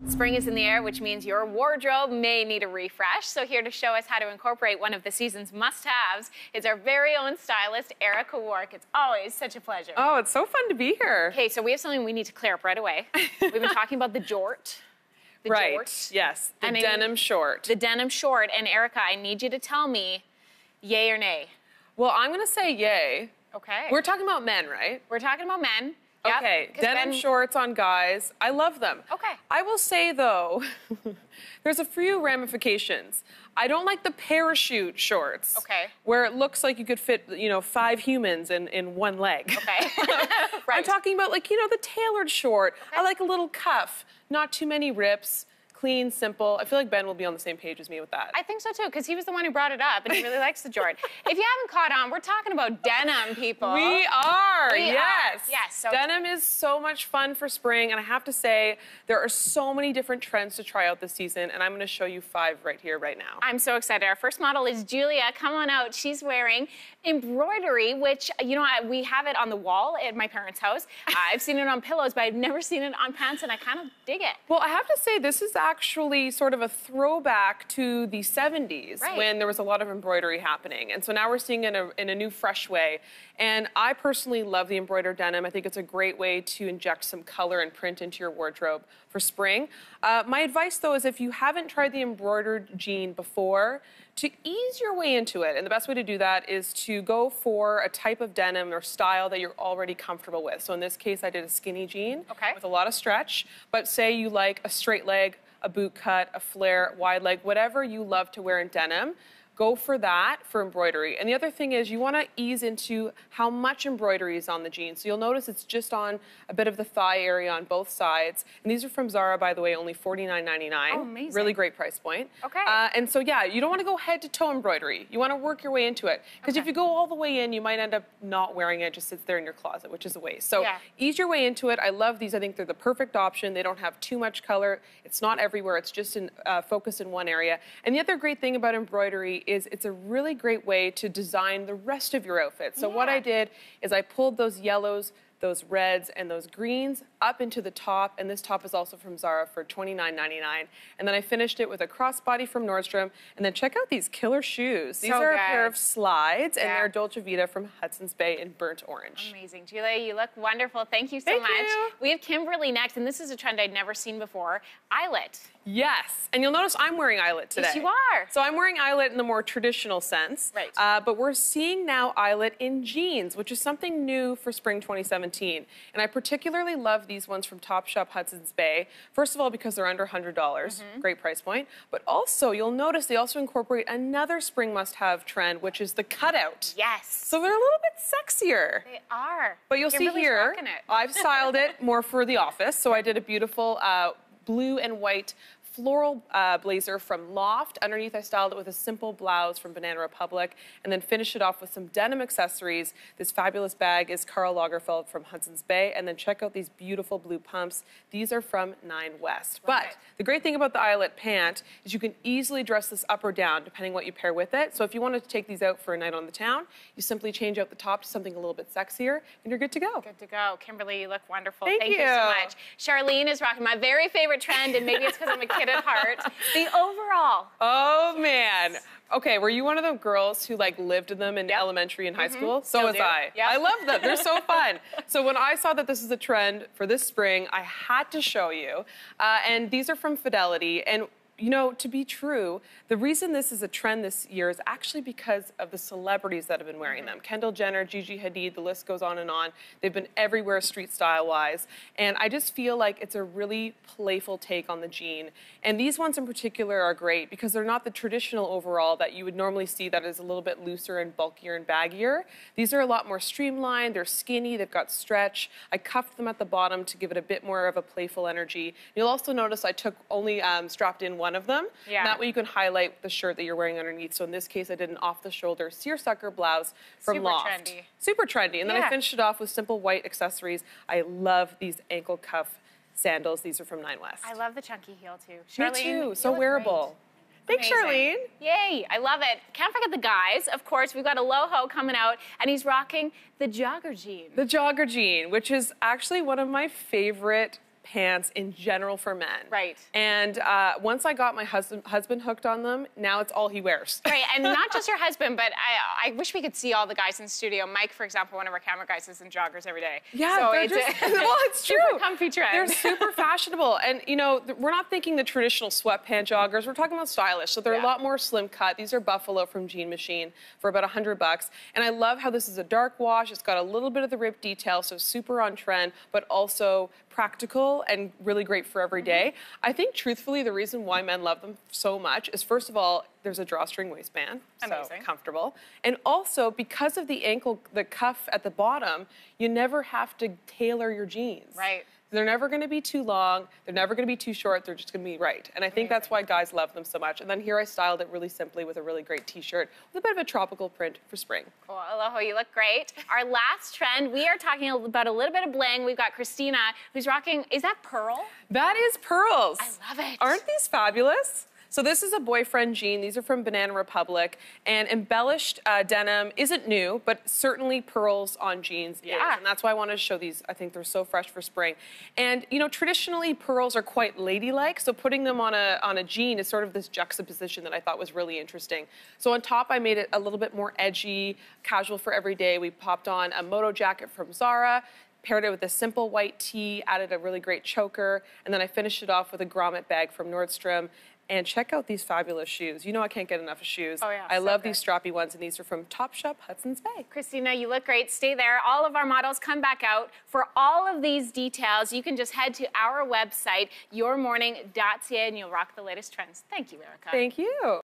Spring is in the air, which means your wardrobe may need a refresh. So here to show us how to incorporate one of the season's must-haves is our very own stylist, Erica Wark. It's always such a pleasure. Oh, it's so fun to be here. Okay, so we have something we need to clear up right away. We've been talking about the jort. Right, yes, the denim short. The denim short. And Erica, I need you to tell me yay or nay. Well, I'm going to say yay. Okay. We're talking about men, right? We're talking about men. Okay, yep, denim shorts on guys. I love them. Okay. I will say, though, there's a few ramifications. I don't like the parachute shorts. Okay. Where it looks like you could fit, 5 humans in one leg. Okay. Right. I'm talking about, the tailored short. Okay. I like a little cuff, not too many rips. Clean, simple. I feel like Ben will be on the same page as me with that. I think so too, because he was the one who brought it up, and he really likes the jort. If you haven't caught on, we're talking about denim, people. We are, yes. Yes. So denim is so much fun for spring, and I have to say, there are so many different trends to try out this season, and I'm going to show you 5 right here, right now. I'm so excited. Our first model is Julia. Come on out. She's wearing embroidery, which, we have it on the wall at my parents' house. I've seen it on pillows, but I've never seen it on pants, and I kind of dig it. Well, I have to say, this is actually sort of a throwback to the 70s, right, when there was a lot of embroidery happening. And so now we're seeing it in a new, fresh way. And I personally love the embroidered denim. I think it's a great way to inject some color and print into your wardrobe for spring. My advice, though, is if you haven't tried the embroidered jean before, to ease your way into it. And the best way to do that is to go for a type of denim or style that you're already comfortable with. So in this case, I did a skinny jean with a lot of stretch. But say you like a straight leg, a boot cut, a flare, wide leg, whatever you love to wear in denim, go for that for embroidery. And the other thing is you want to ease into how much embroidery is on the jeans. So you'll notice it's just on a bit of the thigh area on both sides. And these are from Zara, by the way, only $49.99. Oh, amazing. Really great price point. Okay. And so, yeah, you don't want to go head to toe embroidery. You want to work your way into it. Because if you go all the way in, you might end up not wearing it. It just sits there in your closet, which is a waste. So ease your way into it. I love these. I think they're the perfect option. They don't have too much color. It's not everywhere. It's just focused in one area. And the other great thing about embroidery is it's a really great way to design the rest of your outfit. So what I did is I pulled those yellows, those reds, and those greens up into the top, and this top is also from Zara for $29.99. And then I finished it with a crossbody from Nordstrom, and then check out these killer shoes. These are a pair of slides, and they're Dolce Vita from Hudson's Bay in burnt orange. Amazing. Julia, you look wonderful. Thank you so much. We have Kimberly next, and this is a trend I'd never seen before, eyelet. Yes, and you'll notice I'm wearing eyelet today. Yes, you are. So I'm wearing eyelet in the more traditional sense. Right. But we're seeing now eyelet in jeans, which is something new for spring 2017. And I particularly love these ones from Topshop Hudson's Bay. First of all, because they're under $100, great price point. But also, you'll notice they also incorporate another spring must-have trend, which is the cutout. Yes. So they're a little bit sexier. They are. But you'll see here, I've styled it more for the office. So I did a beautiful blue and white floral blazer from Loft. Underneath, I styled it with a simple blouse from Banana Republic, and then finished it off with some denim accessories. This fabulous bag is Karl Lagerfeld from Hudson's Bay, and then check out these beautiful blue pumps. These are from Nine West. But the great thing about the eyelet pant is you can easily dress this up or down, depending what you pair with it. So if you wanted to take these out for a night on the town, you simply change out the top to something a little bit sexier, and you're good to go. Good to go. Kimberly, you look wonderful. Thank you so much. Charlene is rocking my very favorite trend, and maybe it's because I'm a kid at heart, the overall. Oh, man. Okay, were you one of the girls who lived in them in elementary and high school? So was I. I love them. They're so fun. So when I saw that this is a trend for this spring, I had to show you. And these are from Fidelity. And to be true, the reason this is a trend this year is actually because of the celebrities that have been wearing them. Kendall Jenner, Gigi Hadid, the list goes on and on. They've been everywhere street style-wise. And I just feel like it's a really playful take on the jean. And these ones in particular are great because they're not the traditional overall that you would normally see that is a little bit looser and bulkier and baggier. These are a lot more streamlined. They're skinny. They've got stretch. I cuffed them at the bottom to give it a bit more of a playful energy. You'll also notice I took only strapped in one of them. And that way you can highlight the shirt that you're wearing underneath. So in this case, I did an off-the-shoulder seersucker blouse from Loft. Super trendy. Super trendy. And then I finished it off with simple white accessories. I love these ankle cuff sandals. These are from Nine West. I love the chunky heel, too. Charlene, me too. So wearable. Thanks, Charlene. Yay, I love it. Can't forget the guys. Of course, we've got Aloho coming out, and he's rocking the jogger jean. The jogger jean, which is actually one of my favorite pants in general for men. Right. And once I got my husband hooked on them, now it's all he wears. Right, and not just your husband, but I wish we could see all the guys in the studio. Mike, for example, one of our camera guys, is in joggers every day. Yeah, so they're it's just, well, it's true. Super comfy trend. They're super fashionable. And, you know, we're not thinking the traditional sweatpant joggers. We're talking about stylish. So they're a lot more slim cut. These are Buffalo from Jean Machine for about $100. And I love how this is a dark wash. It's got a little bit of the ripped detail, so super on trend, but also practical and really great for every day. I think, truthfully, the reason why men love them so much is, first of all, there's a drawstring waistband, so comfortable. And also, because of the ankle, the cuff at the bottom, you never have to tailor your jeans. Right. They're never going to be too long. They're never going to be too short. They're just going to be right. And I think that's why guys love them so much. And then here I styled it really simply with a really great t-shirt with a bit of a tropical print for spring. Cool. Aloha, you look great. Our last trend, we are talking about a little bit of bling. We've got Christina, who's rocking, is that pearl? That is pearls. I love it. Aren't these fabulous? So this is a boyfriend jean. These are from Banana Republic. And embellished denim isn't new, but certainly pearls on jeans is. And that's why I wanted to show these. I think they're so fresh for spring. And, you know, traditionally pearls are quite ladylike, so putting them on a jean is sort of this juxtaposition that I thought was really interesting. So on top, I made it a little bit more edgy, casual for every day. We popped on a moto jacket from Zara, paired it with a simple white tee, added a really great choker, and then I finished it off with a grommet bag from Nordstrom. And check out these fabulous shoes. You know I can't get enough of shoes. Oh, yeah, I love these strappy ones, and these are from Topshop Hudson's Bay. Christina, you look great. Stay there. All of our models come back out. For all of these details, you can just head to our website, yourmorning.ca, and you'll rock the latest trends. Thank you, Erica. Thank you.